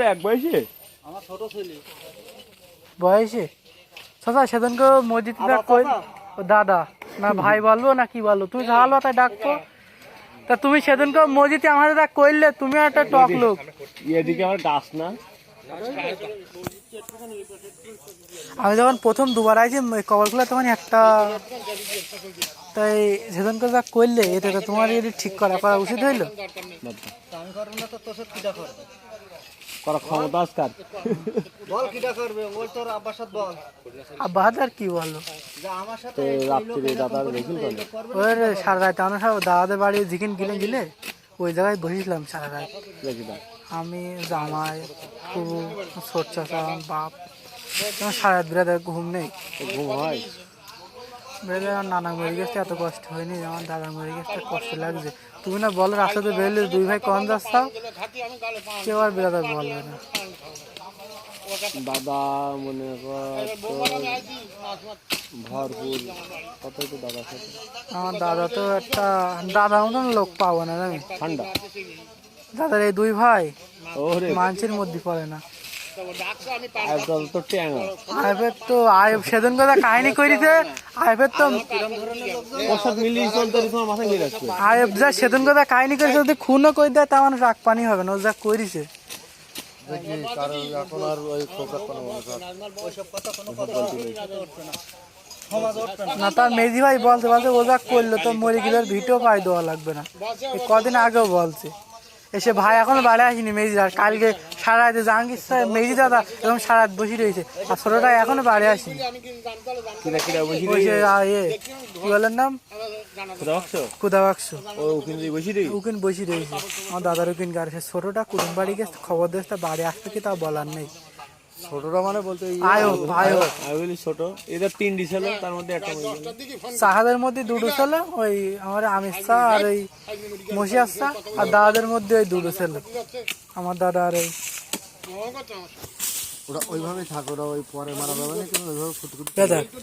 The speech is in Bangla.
এক বয়সে আমার ছোট ছেলে বয়সে চাচা সেদিনকে মসজিদে কই দাদা না ভাই বলবো না কি বলবো তুমি ঝাল তাই ডাকবো তা তুমি সেদিনকে মসজিদে আমাদের দেখ কইলে তুমি একটা টক লোক এদিকে আমার গাছ না আমি যখন প্রথম দুবার আইছি কবরগুলো তখন একটা তাই সেদিনকে যা করলে এটা তো তোমার এটি ঠিক করা উচিত হইলো আমি করবো না তো তোর কিটা করবে করা ক্ষমতা আজকাল বল কিটা করবে ওই তোর আব্বার সাথে বল আব্বা আর কি বললো যে আমার সাথে রাত্রে দাদার দেখিল ওই রে সারা রাত আমরা সব দাদাদের বাড়ি জিকিন গিলে গিলে ওই জায়গায় বসেছিলাম সারা রাত আমি জামাই খুবু ছোট চাচা বাপ সারা রাত বেড়াতে ঘুম নেই ঘুম হয় বেড়ে আমার নানা মরে গেছে এত কষ্ট হয়নি আমার দাদা মরে গেছে কষ্ট লাগছে তুমি না বলো রাস্তাতে বেরোলে দুই ভাই কম যাচ্ছ কেউ আর বেড়াতে বলবে না দাদা মনে ভরপুর কত তো দাদা সাথে আমার দাদা তো একটা দাদা মতন লোক পাবো না জানি ঠান্ডা দাদার এই দুই ভাই ওরে মানুষের মধ্যে পড়ে না তো ট্যাঙ্গা আইফের তো আইফ সেদিন কথা কাহিনী করিছে আইফের তো প্রসাদ মিলিয়ে চলতে তোমার মাথায় নিয়ে রাখছে আইফ যা সেদিন কথা কাহিনী করেছে যদি খুনও করে দেয় তা মানুষ রাগ পানি হবে না ও যা করিছে এখন আর ওই না তার মেজি ভাই বলতে বলতে ও যা করলো তো মরে গেলে ভিডিও পাই দেওয়া লাগবে না কদিন আগেও বলছে এসে ভাই এখনো বাড়ি আসেনি মেজি আর কালকে সারা রাতে জাহাঙ্গীর সাহেব মেজি দাদা এবং সারা রাত বসে রয়েছে আর ছোটটা এখনো বাড়ি আসেনি কি বলেন নাম কুদা বাক্স উকিন বসে রয়েছে আমার দাদার উকিন গাড়ি ছোটটা কুটুম বাড়ি গেছে খবর দিয়েছে বাড়ি আসতে কি তা বলার নেই ছোটরা মানে বলতে ছোট এদের তিনটি ছিল তার মধ্যে একটা চাহাদের মধ্যে দুটো ছিল ওই আমার আমির চা আর ওই মশিয়ার চা আর দাদাদের মধ্যে ওই দুটো ছিল আমার দাদা আর ওই ওরা ওইভাবে থাকে ওরা ওই পরে মারা যাবে না কিন্তু ওইভাবে